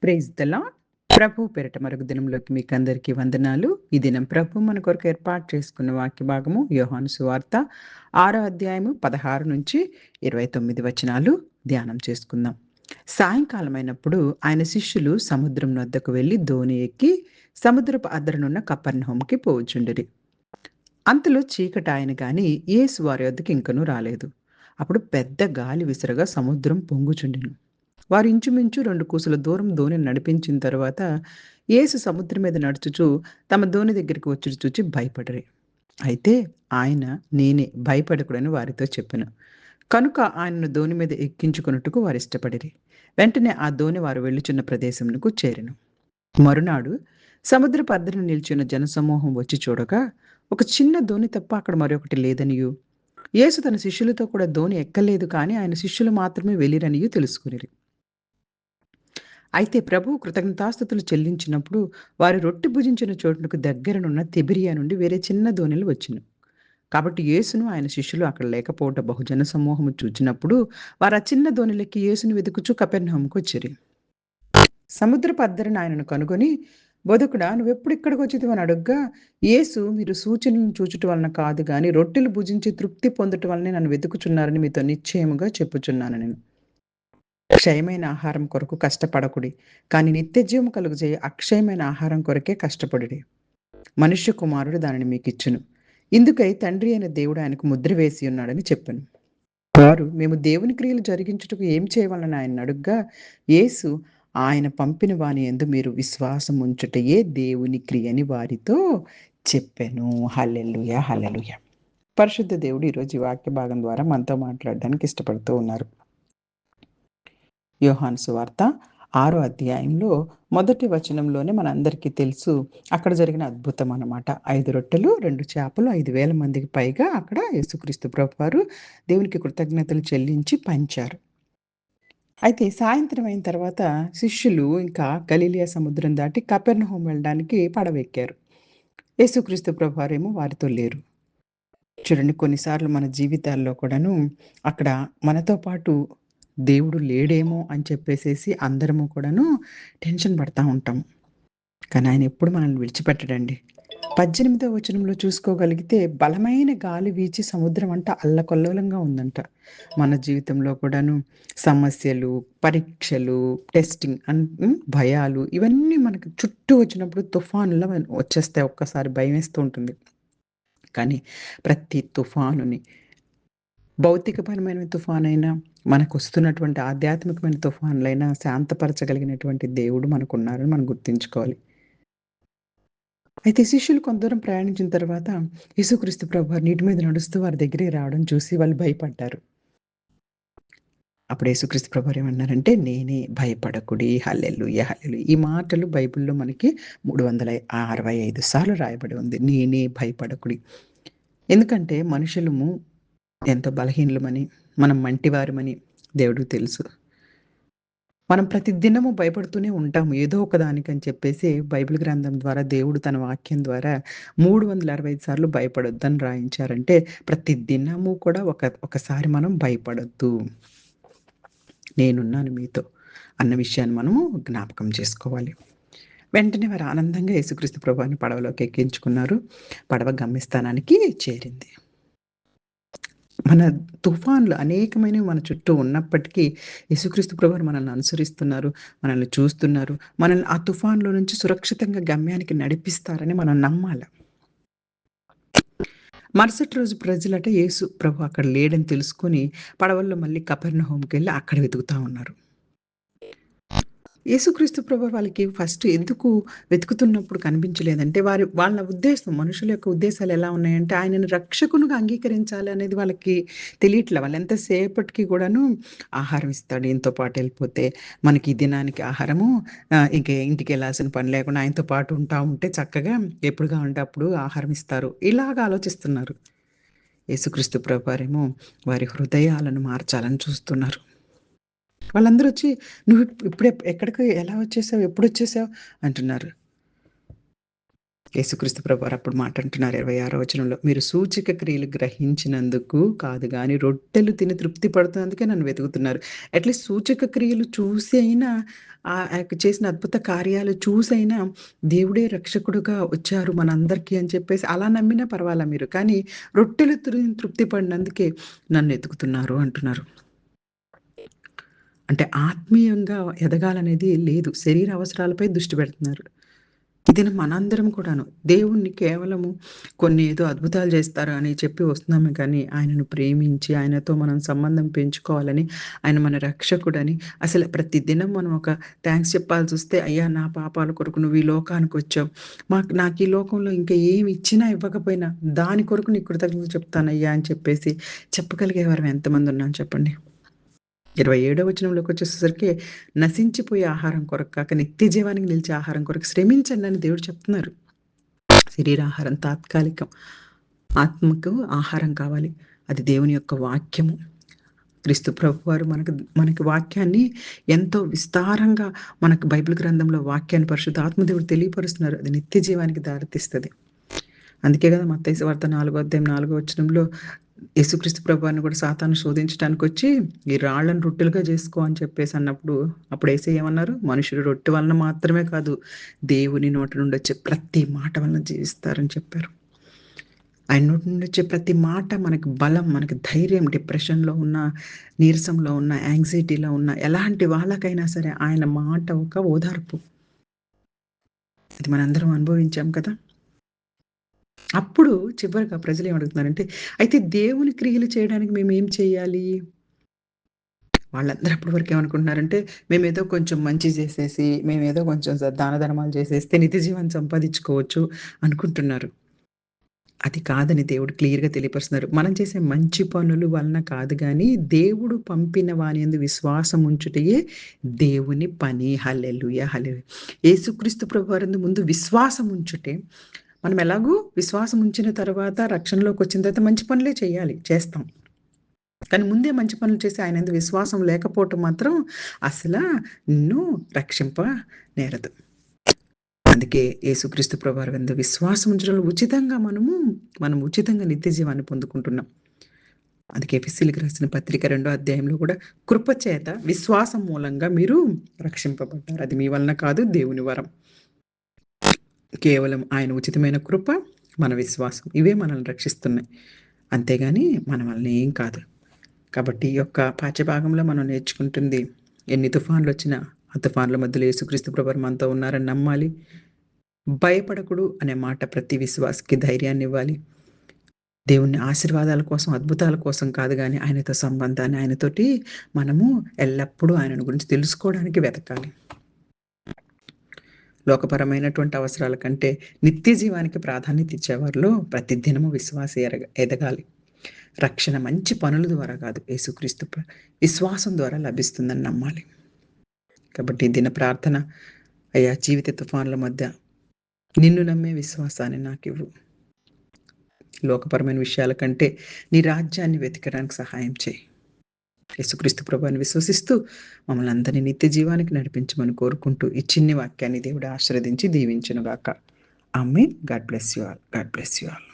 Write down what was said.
Praise the lord. ప్రభు పేరిట మరొక దినంలోకి మీకందరికీ వందనాలు. ఈ దినం ప్రభు మన కొరకు ఏర్పాటు చేసుకున్న వాక్య భాగము యోహాను సువార్త 6వ అధ్యాయము 16-29 వచనాలు ధ్యానం చేసుకుందాం. సాయంకాలమైనప్పుడు ఆయన శిష్యులు సముద్రం వద్దకు వెళ్లి దోణి ఎక్కి సముద్రపు అద్దరనున్న కపెర్నహూముకి పోవుచుండిరి. అంతలో చీకటాయెను గాని యేసు వారి వద్దకు ఇంకనూ రాలేదు. అప్పుడు పెద్ద గాలి విసరగా సముద్రం పొంగుచుండెను. వారు ఇంచుమించు 2 కూసుల దూరం దోణిని నడిపించిన తరువాత యేసు సముద్రం మీద నడుచుచు తమ దోణి దగ్గరికి వచ్చుట చూచి భయపడిరి. అయితే ఆయన నేనే, భయపడకుడని వారితో చెప్పెను. కనుక ఆయనను దోణి మీద ఎక్కించుకొనుటకు వారిష్టపడిరి. వెంటనే ఆ దోణి వారు వెళ్ళుచున్న ప్రదేశమునకు చేరెను. మరునాడు సముద్రపు అద్దరిన నిలిచిన జనసమూహం వచ్చి చూడగా ఒక చిన్న దోణి తప్ప అక్కడ మరొకటి లేదనియు, యేసు తన శిష్యులతో కూడా దోణి ఎక్కలేదు కానీ ఆయన శిష్యులు మాత్రమే వెళ్ళిరనియు తెలుసుకునిరి. అయితే ప్రభువు కృతజ్ఞతాస్తుతులు చెల్లించినప్పుడు వారు రొట్టె భుజించిన చోటునకు దగ్గరనున్న తిబిరియా నుండి వేరే చిన్న దోణిలు వచ్చెను. కాబట్టి యేసును ఆయన శిష్యులు అక్కడ లేకపోవుట బహుజన సమూహము చూచినప్పుడు వారు ఆ చిన్న దోణిలెక్కి యేసును వెతుకుచు కపెర్నహూముకు వచ్చిరి. సముద్రపు అద్దరిన ఆయనను కనుగొని, బోధకుడా నువ్వెప్పుడు ఇక్కడికి వచ్చితివని అడుగ్గా, యేసు మీరు సూచనలను చూచుట వలన కాదు గాని రొట్టెలు భుజించి తృప్తి పొందుట వలనే నన్ను వెతుకుచున్నారని మీతో నిశ్చయముగా చెప్పుచున్నాను నేను. క్షయమైన ఆహారం కొరకు కష్టపడకుడి, కానీ నిత్యజీవము కలుగజేయు అక్షయమైన ఆహారం కొరకే కష్టపడుడి. మనుష్య కుమారుడు దానిని మీకిచ్చును. ఇందుకై తండ్రి అయిన దేవుడు ఆయనకు ముద్ర వేసి ఉన్నాడని చెప్పెను. వారు మేము దేవుని క్రియలు జరిగించుటకు ఏం చేయవలనని ఆయనను అడుగ్గా, యేసు ఆయన పంపిన వాని యందు మీరు విశ్వాసం ఉంచుటయే దేవుని క్రియని వారితో చెప్పెను. హల్లెలూయా! హల్లెలూయా! పరిశుద్ధ దేవుడు ఈరోజు ఈ వాక్య భాగం ద్వారా మనతో మాట్లాడడానికి ఇష్టపడుతూ ఉన్నారు. యోహాను సువార్త 6వ అధ్యాయంలో మొదటి వచనంలోనే మనందరికీ తెలుసు అక్కడ జరిగిన అద్భుతం అన్నమాట. 5 రొట్టెలు, 2 చేపలు 5,000 మందికి పైగా అక్కడ యేసుక్రీస్తు ప్రభువారు దేవునికి కృతజ్ఞతలు చెల్లించి పంచారు. అయితే సాయంత్రం అయిన తర్వాత శిష్యులు ఇంకా గలిలయ సముద్రం దాటి కపెర్నహూము వెళ్ళడానికి పడవెక్కారు. యేసుక్రీస్తు ప్రభువారేమో వారితో లేరు. చూడండి, కొన్నిసార్లు మన జీవితాల్లో కూడాను అక్కడ మనతో పాటు దేవుడు లేడేమో అని చెప్పేసేసి అందరము కూడాను టెన్షన్ పడతా ఉంటాం. కానీ ఆయన ఎప్పుడు మనల్ని విడిచిపెట్టడండి. 18వ వచనంలో చూసుకోగలిగితే బలమైన గాలి వీచి సముద్రం అంట అల్లకల్లోలంగా ఉందంట. మన జీవితంలో కూడాను సమస్యలు, పరీక్షలు, టెస్టింగ్ భయాలు ఇవన్నీ మనకు చుట్టూ వచ్చినప్పుడు తుఫానులా వచ్చేస్తాయి. ఒక్కసారి భయమేస్తూ ఉంటుంది. కానీ ప్రతి తుఫానుని, భౌతికపరమైన తుఫానైనా, మనకొస్తున్నటువంటి ఆధ్యాత్మికమైన తుఫానులైనా శాంతపరచగలిగినటువంటి దేవుడు మనకున్నారని మనం గుర్తుంచుకోవాలి. అయితే శిష్యులు కొంత దూరం ప్రయాణించిన తర్వాత యేసుక్రీస్తు ప్రభువారు నీటి మీద నడుస్తూ వారి దగ్గరికి రావడం చూసి వాళ్ళు భయపడ్డారు. అప్పుడు యేసుక్రీస్తు ప్రభువారు ఏమన్నారంటే, నేనే, భయపడకుడి. హల్లెలూయా! హల్లెలూయా! ఈ మాటలు బైబిల్‌లో మనకి 365 సార్లు రాయబడి ఉంది. నేనే, భయపడకుడి. ఎందుకంటే మనుషులము ఎంతో బలహీనులమని, మనం మంటివారమని దేవుడికి తెలుసు. మనం ప్రతి దినము భయపడుతూనే ఉంటాము. ఏదో ఒక దానికని చెప్పేసి బైబిల్ గ్రంథం ద్వారా దేవుడు తన వాక్యం ద్వారా 365 సార్లు భయపడొద్దని రాయించారంటే, ప్రతి దినము కూడా ఒకసారి మనం భయపడొద్దు. నేనున్నాను మీతో అన్న విషయాన్ని మనము జ్ఞాపకం చేసుకోవాలి. వెంటనే వారు ఆనందంగా యేసుక్రీస్తు ప్రభువారిని పడవలోకి ఎక్కించుకున్నారు. పడవ గమ్యస్థానానికి చేరింది. మన తుఫాన్లు అనేకమైనవి మన చుట్టూ ఉన్నప్పటికీ యేసుక్రీస్తు ప్రభువారు మనల్ని అనుసరిస్తున్నారు, మనల్ని చూస్తున్నారు. మనల్ని ఆ తుఫాన్‌లో నుంచి సురక్షితంగా గమ్యానికి నడిపిస్తారని మనం నమ్మాల. మరుసటి రోజు ప్రజలట యేసు ప్రభు అక్కడ లేడని తెలుసుకొని పడవల్లో మళ్ళీ కపెర్నహూముకెళ్ళి అక్కడ వెతుకుతా ఉన్నారు. యేసుక్రీస్తు ప్రభువారు వాళ్ళకి ఫస్ట్ ఎందుకు వెతుకుతున్నప్పుడు కనిపించలేదంటే, వాళ్ళ ఉద్దేశం, మనుషుల యొక్క ఉద్దేశాలు ఎలా ఉన్నాయంటే, ఆయనను రక్షకునిగా అంగీకరించాలి అనేది వాళ్ళకి తెలియట్లే. వాళ్ళు ఎంతసేపటికి కూడాను ఆహారం ఇస్తాడు ఈయనతో పాటు ఎళ్ళిపోతే, మనకి ఈ దినానికి ఆహారము ఇంక ఇంటికెళ్ళాల్సిన పని లేకుండా ఆయనతో పాటు ఉంటా ఉంటే చక్కగా ఎప్పుడు కావాలంటే అప్పుడు ఆహారం ఇస్తారు. ఇలాగ ఆలోచిస్తున్నారు. యేసుక్రీస్తు ప్రభువారేమో వారి హృదయాలను మార్చాలని చూస్తున్నారు. వాళ్ళందరూ వచ్చి, "నువ్వు ఇప్పుడే ఎక్కడికి ఎలా వచ్చేసావు? ఎప్పుడొచ్చేసావు?" అంటున్నారు. యేసుక్రీస్తు ప్రభువారు అప్పుడు మాట అంటున్నారు 26వ వచనంలో, "మీరు సూచక క్రియలు గ్రహించినందుకు కాదు గానీ, రొట్టెలు తిని తృప్తి పడుతున్నందుకే నన్ను వెతుకుతున్నారు." అట్‌లీస్ట్ సూచక క్రియలు చూసి అయినా ఆ యొక్క చేసిన అద్భుత కార్యాలు చూసైనా దేవుడే రక్షకుడుగా వచ్చారు మనందరికీ అని చెప్పేసి అలా నమ్మినా పర్వాలా మీరు. కానీ రొట్టెలు తృప్తి పడినందుకే నన్ను ఎతుకుతున్నారు అంటున్నారు. అంటే ఆత్మీయంగా ఎదగాలనేది లేదు. శరీర అవసరాలపై దృష్టి పెడుతున్నారు. ఇది మనందరం కూడాను. దేవుణ్ణి కేవలము కొన్ని ఏదో అద్భుతాలు చేస్తారు అని చెప్పి వస్తున్నామే కానీ, ఆయనను ప్రేమించి, ఆయనతో మనం సంబంధం పెంచుకోవాలని, ఆయన మన రక్షకుడని, అసలు ప్రతి దినం మనం ఒక థాంక్స్ చెప్పాల్సొస్తే, "అయ్యా! నా పాపాల కొరకు నువ్వు ఈ లోకానికొచ్చావు. నాకు ఈ లోకంలో ఇంకా ఏమి ఇచ్చినా, ఇవ్వకపోయినా దాని కొరకు నీకు కృతజ్ఞతలు చెప్తానయ్యా" అని చెప్పేసి చెప్పగలిగేవారం ఎంతమందున్నాం చెప్పండి? 27వ వచనంలోకొచ్చేసేసరికి నశించిపోయే ఆహారం కొరకు కాక నిత్య జీవానికి నిలిచే ఆహారం కొరకు శ్రమించండని దేవుడు చెప్తున్నారు. శరీరాహారం తాత్కాలికం. ఆత్మకు ఆహారం కావాలి. అది దేవుని యొక్క వాక్యము. క్రీస్తు ప్రభువారు మనకి వాక్యాన్ని ఎంతో విస్తారంగా మనకు బైబిల్ గ్రంథంలో వాక్యాన్ని పరిశుద్ధాత్మ దేవుడు తెలియపరుస్తున్నారు. అది నిత్య జీవానికి దారితీస్తది. అందుకే గదా! మత్తయి సువార్త 4 అధ్యాయం 4 వచనంలో యేసుక్రీస్తు ప్రభువారిని కూడా సాతాను శోధించటానికొచ్చి, "ఈ రాళ్ళను రొట్టెలుగా చేసుకో" అని చెప్పేసి అన్నప్పుడు, అప్పుడు యేసయ్య ఏమన్నారు? "మనుషులు రొట్టె వలన మాత్రమే కాదు, దేవుని నోటి నుండి వచ్చే ప్రతి మాట వలన జీవిస్తారని" చెప్పారు. ఆయన నోటి నుండి వచ్చే ప్రతి మాట మనకి బలం, మనకి ధైర్యం, డిప్రెషన్‌లో ఉన్న, నీరసంలో ఉన్న, యాంగ్జైటీలో ఉన్న ఎలాంటి వాళ్ళకైనా సరే ఆయన మాట ఒక ఓదార్పు. అది మనందరం అనుభవించాం కదా! అప్పుడు చివరగా ప్రజలేమడుగుతున్నారంటే, అయితే దేవుని క్రియలు చేయడానికి మేమేం చేయాలి? వాళ్ళందరూ అప్పటి వరకు ఏమనుకుంటున్నారంటే, మేమేదో కొంచెం మంచి చేసేసి, మేమేదో కొంచెం దాన ధర్మాలు చేసేస్తే నిత్య జీవాన్ని సంపాదించుకోవచ్చు అనుకుంటున్నారు. అది కాదని దేవుడు క్లియర్‌గా తెలియపరుస్తున్నారు. మనం చేసే మంచి పనులు వలన కాదు గానీ, దేవుడు పంపిన వాని యందు విశ్వాసం ఉంచుటయే దేవుని పని. హల్లెలూయా! హల్లెలూయా! యేసుక్రీస్తు ప్రభువారందు ముందు విశ్వాసం ఉంచుటే, మనం ఎలాగూ విశ్వాసం ఉంచిన తర్వాత రక్షణలోకొచ్చిన తర్వాత మంచి పనులే చేయాలి. చేస్తాం. కానీ ముందే మంచి పనులు చేసి ఆయనందు విశ్వాసం లేకపోవటం మాత్రం అసలా నిన్ను రక్షింప నేరదు. అందుకే యేసుక్రీస్తు ప్రభువారి యందు విశ్వాసం ఉంచడంలో ఉచితంగా మనం ఉచితంగా నిత్య జీవాన్ని పొందుకుంటున్నాం. అందుకే ఎఫెసీయులకు రాసిన పత్రిక 2 అధ్యాయంలో కూడా కృప చేత విశ్వాసం మూలంగా మీరు రక్షింపబడ్డారు. అది మీ వలన కాదు దేవుని వరం. కేవలం ఆయన ఉచితమైన కృప, మన విశ్వాసం ఇవే మనల్ని రక్షిస్తున్నాయి. అంతేగాని మన వలన ఏం కాదు. కాబట్టి ఈ యొక్క పాఠ్యభాగంలో మనం నేర్చుకుంటుంది ఎన్ని తుఫాన్లొచ్చినా, ఆ తుఫాన్ల మధ్యలో యేసుక్రీస్తు ప్రభువారు మనతో ఉన్నారని నమ్మాలి. భయపడకుడు అనే మాట ప్రతి విశ్వాసికి ధైర్యాన్నివ్వాలి. దేవుని ఆశీర్వాదాల కోసం, అద్భుతాల కోసం కాదు గానీ, ఆయనతో సంబంధాన్ని ఆయనతోటి మనము ఎల్లప్పుడూ ఆయనను గురించి తెలుసుకోవడానికి వెతకాలి. లోకపరమైనటువంటి అవసరాల కంటే నిత్య జీవానికి ప్రాధాన్యత ఇచ్చేవారిలో ప్రతి దినము విశ్వాసి ఎదగాలి. రక్షణ మంచి పనుల ద్వారా కాదు, యేసుక్రీస్తు విశ్వాసం ద్వారా లభిస్తుందని నమ్మాలి. కాబట్టి దిన ప్రార్థన, అయ్యా జీవిత తుఫాన్ల మధ్య నిన్ను నమ్మే విశ్వాసాన్ని నాకివ్వు. లోకపరమైన విషయాల కంటే నీ రాజ్యాన్ని వెతకడానికి సహాయం చేయి. యేసుక్రీస్తు ప్రభువుని విశ్వసిస్తూ మమ్మల్ని అందరినీ నిత్య జీవానికి నడిపించమని కోరుకుంటూ ఈ చిన్ని వాక్యాన్ని దేవుడు ఆశీర్వదించి దీవించును గాక. Amen. God bless you all. God bless you all.